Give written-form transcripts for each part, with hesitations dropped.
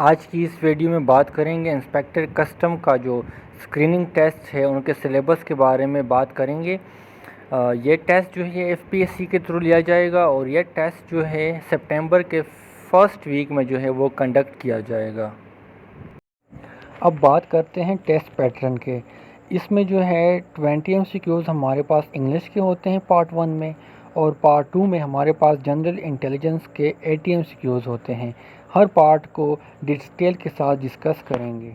आज की इस वीडियो में बात करेंगे इंस्पेक्टर कस्टम का जो स्क्रीनिंग टेस्ट है उनके सिलेबस के बारे में बात करेंगे। ये टेस्ट जो है एफपीएससी के थ्रू लिया जाएगा और ये टेस्ट जो है सितंबर के फर्स्ट वीक में जो है वो कंडक्ट किया जाएगा। अब बात करते हैं टेस्ट पैटर्न के। इसमें जो है 20 एमसीक्यूज़ हमारे पास इंग्लिश के होते हैं पार्ट 1 में, और पार्ट 2 में हमारे पास जनरल इंटेलिजेंस के 80 एमसीक्यूज़ होते हैं। हर पार्ट को डिटेल के साथ डिस्कस करेंगे।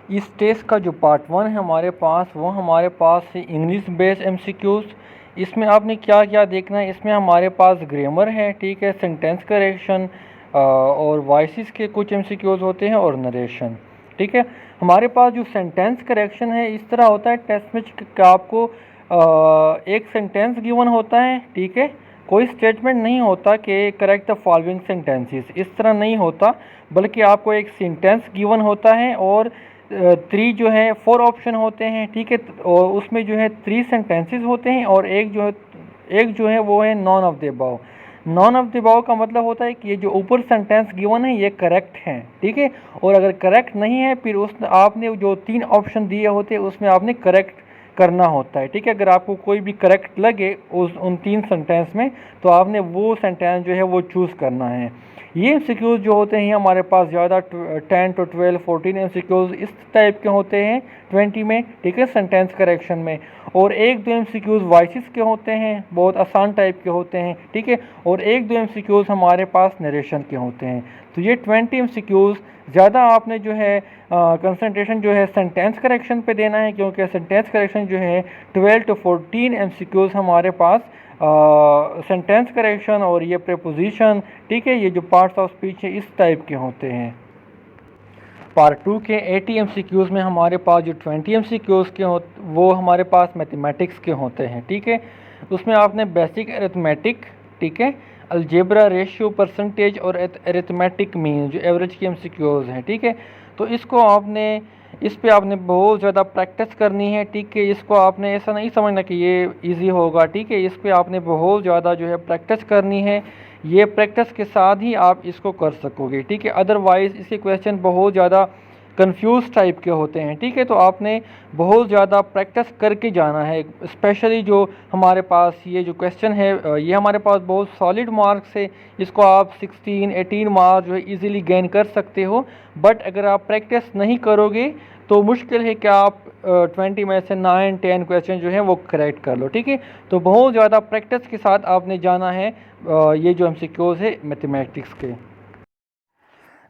इस टेस्ट का जो पार्ट 1 है हमारे पास, वो हमारे पास है इंग्लिश बेस्ड एमसीक्यूज़। इसमें आपने क्या क्या देखना है, इसमें हमारे पास ग्रामर है, ठीक है, सेंटेंस करेक्शन और वॉइसेस के कुछ एमसीक्यूज़ होते हैं और नरेशन, ठीक है। हमारे पास जो सेंटेंस करेक्शन है इस तरह होता है टेस्ट में कि आपको एक सेंटेंस गिवन होता है, ठीक है, कोई स्टेटमेंट नहीं होता कि करेक्ट द फॉलोइंग सेंटेंसेस, इस तरह नहीं होता, बल्कि आपको एक सेंटेंस गिवन होता है और 3 जो है 4 ऑप्शन होते हैं, ठीक है, और उसमें जो है 3 सेंटेंसेस होते हैं और एक जो है वो है none of the above. None of the above का मतलब होता है कि ये जो ऊपर सेंटेंस गिवन है ये करेक्ट है, ठीक है, और अगर करेक्ट नहीं है फिर उस आपने जो 3 ऑप्शन दिए होते हैं उसमें आपने करेक्ट करना होता है, ठीक है। अगर आपको कोई भी करेक्ट लगे उन 3 सेंटेंस में तो आपने वो सेंटेंस जो है वो चूज़ करना है। ये एमसीक्यूज़ जो होते हैं हमारे पास ज़्यादा 10 to 12 14 एमसीक्यूज़ इस टाइप के होते हैं 20 में, ठीक है, सेंटेंस करेक्शन में, और 1-2 एमसीक्यूज़ वॉइसेस के होते हैं, बहुत आसान टाइप के होते हैं, ठीक है, और 1-2 एमसीक्यूज़ हमारे पास नरेशन के होते हैं। तो ये 20 एमसीक्यूज़ ज़्यादा आपने जो है कंसंट्रेशन जो है सेंटेंस करेक्शन पे देना है, क्योंकि सेंटेंस करेक्शन जो है 12 to 14 एमसीक्यूज़ हमारे पास सेंटेंस करेक्शन और ये प्रीपोजिशन, ठीक है, ये जो पार्ट्स ऑफ स्पीच है इस टाइप के होते हैं। पार्ट 2 के 80 एमसीक्यूज़ में हमारे पास जो 20 एमसीक्यूज़ के वो हमारे पास मैथमेटिक्स के होते हैं, ठीक है। उसमें आपने बेसिक अरिथमेटिक, ठीक है, अलजेब्रा, रेशियो, परसेंटेज और अरिथमेटिक मीन जो एवरेज की एमसीक्यूज़ हैं, ठीक है, तो इस पे आपने बहुत ज़्यादा प्रैक्टिस करनी है, ठीक है। इसको आपने ऐसा नहीं समझना कि ये इजी होगा, ठीक है, इस पे आपने बहुत ज़्यादा जो है प्रैक्टिस करनी है। ये प्रैक्टिस के साथ ही आप इसको कर सकोगे, ठीक है, अदरवाइज़ इसके क्वेश्चन बहुत ज़्यादा कंफ्यूज टाइप के होते हैं, ठीक है। तो आपने बहुत ज़्यादा प्रैक्टिस करके जाना है, स्पेशली जो हमारे पास ये जो क्वेश्चन है ये हमारे पास बहुत सॉलिड मार्क्स है, इसको आप 16-18 मार्क्स जो है इजीली गेन कर सकते हो। बट अगर आप प्रैक्टिस नहीं करोगे तो मुश्किल है कि आप 20 में से 9-10 क्वेश्चन जो है वो करेक्ट कर लो, ठीक है। तो बहुत ज़्यादा प्रैक्टिस के साथ आपने जाना है ये जो एमसीक्यूज़ है मैथमेटिक्स के।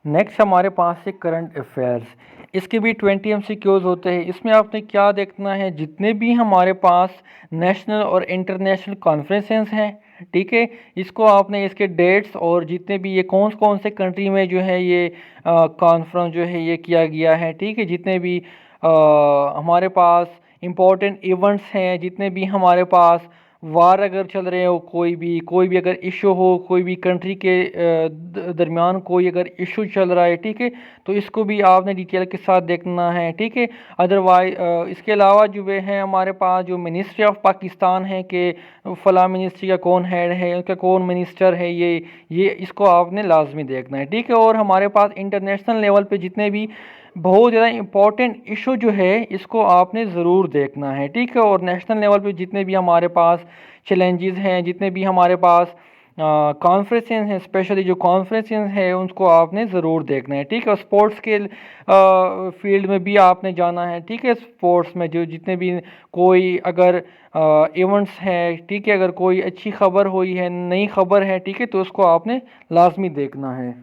नेक्स्ट हमारे पास है करंट अफेयर्स। इसके भी 20 एमसीक्यूज़ होते हैं। इसमें आपने क्या देखना है, जितने भी हमारे पास नेशनल और इंटरनेशनल कॉन्फ्रेंसेस हैं, ठीक है, इसको आपने इसके डेट्स और जितने भी ये कौन कौन से कंट्री में जो है ये कॉन्फ्रेंस जो है ये किया गया है, ठीक है, जितने भी हमारे पास इम्पोर्टेंट इवेंट्स हैं, जितने भी हमारे पास वार अगर चल रहे हो, कोई भी अगर इशू हो, कोई भी कंट्री के दरमियान कोई अगर इशू चल रहा है, ठीक है, तो इसको भी आपने डिटेल के साथ देखना है, ठीक है। अदरवाइज इसके अलावा जो वे हैं हमारे पास जो मिनिस्ट्री ऑफ पाकिस्तान है कि फ़लाँ मिनिस्ट्री का कौन हेड है, उनका कौन मिनिस्टर है, ये इसको आपने लाजमी देखना है, ठीक है। और हमारे पास इंटरनेशनल लेवल पे जितने भी बहुत ज़्यादा इम्पॉर्टेंट इशू जो है इसको आपने ज़रूर देखना है, ठीक है। और नेशनल लेवल पे जितने भी हमारे पास चैलेंजेस हैं, जितने भी हमारे पास कॉन्फ्रेंसेस हैं, स्पेशली जो कॉन्फ्रेंसेस हैं उनको आपने ज़रूर देखना है, ठीक है। स्पोर्ट्स के फील्ड में भी आपने जाना है, ठीक है। स्पोर्ट्स में जो जितने भी कोई अगर इवेंट्स हैं, ठीक है, अगर कोई अच्छी खबर हुई है, नई खबर है, ठीक है, तो उसको आपने लाजमी देखना है।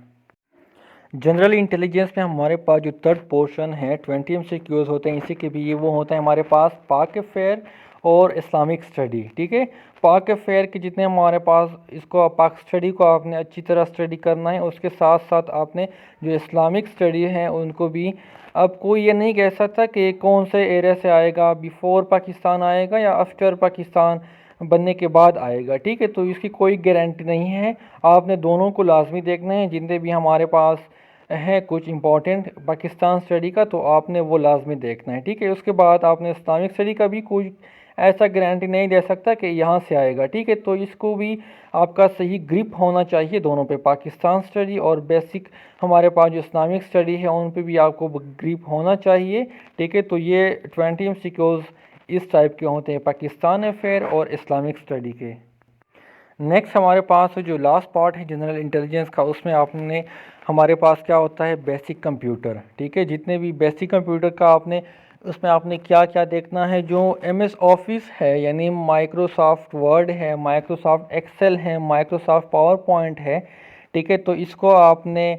जनरल इंटेलिजेंस में हमारे पास जो थर्ड पोर्शन है 20 एमसीक्यूज़ होते हैं, इसी के भी ये वो होता है हमारे पास पाक अफेयर और इस्लामिक स्टडी, ठीक है। पाक अफेयर के जितने हमारे पास इसको पाक स्टडी को आपने अच्छी तरह स्टडी करना है, उसके साथ साथ आपने जो इस्लामिक स्टडी है उनको भी, अब कोई ये नहीं कह सकता कि कौन से एरिया से आएगा, बिफोर पाकिस्तान आएगा या आफ्टर पाकिस्तान बनने के बाद आएगा, ठीक है, तो इसकी कोई गारंटी नहीं है। आपने दोनों को लाजमी देखना है, जितने भी हमारे पास है कुछ इंपॉर्टेंट पाकिस्तान स्टडी का तो आपने वो लाजमी देखना है, ठीक है। उसके बाद आपने इस्लामिक स्टडी का भी कुछ ऐसा गारंटी नहीं दे सकता कि यहाँ से आएगा, ठीक है। तो इसको भी आपका सही ग्रिप होना चाहिए दोनों पे, पाकिस्तान स्टडी और बेसिक हमारे पास जो इस्लामिक स्टडी है उन पे भी आपको ग्रिप होना चाहिए, ठीक है। तो ये 20 MCQs इस टाइप के होते हैं, पाकिस्तान अफेयर और इस्लामिक स्टडी के। नेक्स्ट हमारे पास जो लास्ट पार्ट है जनरल इंटेलिजेंस का, उसमें आपने हमारे पास क्या होता है, बेसिक कंप्यूटर, ठीक है। जितने भी बेसिक कंप्यूटर का आपने उसमें आपने क्या क्या देखना है, जो MS ऑफिस है यानी माइक्रोसॉफ्ट वर्ड है, माइक्रोसॉफ्ट एक्सेल है, माइक्रोसॉफ्ट पावर पॉइंट है, ठीक है। तो इसको आपने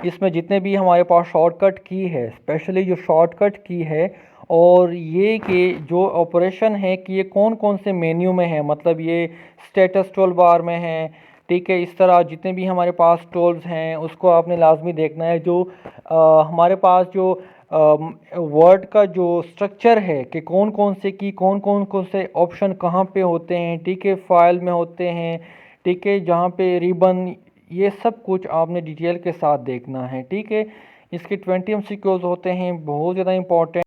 इसमें जितने भी हमारे पास शॉर्टकट की है, स्पेशली जो शॉर्टकट की है, और ये कि जो ऑपरेशन है कि ये कौन कौन से मेन्यू में है, मतलब ये स्टेटस टूल बार में है, ठीक है। इस तरह जितने भी हमारे पास टूल्स हैं उसको आपने लाजमी देखना है। जो हमारे पास जो वर्ड का जो स्ट्रक्चर है कि कौन कौन से की कौन कौन से ऑप्शन कहाँ पे होते हैं, ठीक है, फाइल में होते हैं, ठीक है, जहाँ पे रिबन, ये सब कुछ आपने डिटेल के साथ देखना है, ठीक है। इसके 20 MCQs होते हैं, बहुत ज़्यादा इंपॉर्टेंट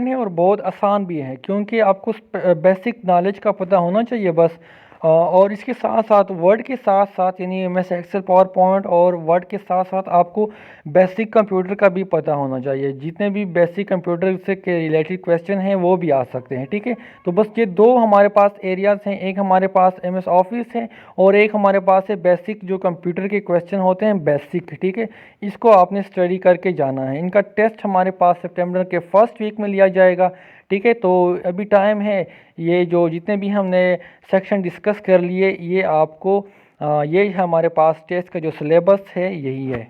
है और बहुत आसान भी है, क्योंकि आपको बेसिक नॉलेज का पता होना चाहिए बस। और इसके साथ साथ वर्ड के साथ साथ यानी MS एक्सेल पावर पॉइंट और वर्ड के साथ साथ आपको बेसिक कंप्यूटर का भी पता होना चाहिए। जितने भी बेसिक कंप्यूटर से के रिलेटेड क्वेश्चन हैं वो भी आ सकते हैं, ठीक है। तो बस ये दो हमारे पास एरियाज़ हैं, एक हमारे पास MS ऑफिस है और एक हमारे पास है बेसिक जो कंप्यूटर के क्वेश्चन होते हैं बेसिक, ठीक है। इसको आपने स्टडी करके जाना है। इनका टेस्ट हमारे पास सितंबर के फर्स्ट वीक में लिया जाएगा, ठीक है। तो अभी टाइम है, ये जो जितने भी हमने सेक्शन डिस्कस कर लिए ये आपको ये हमारे पास टेस्ट का जो सिलेबस है यही है।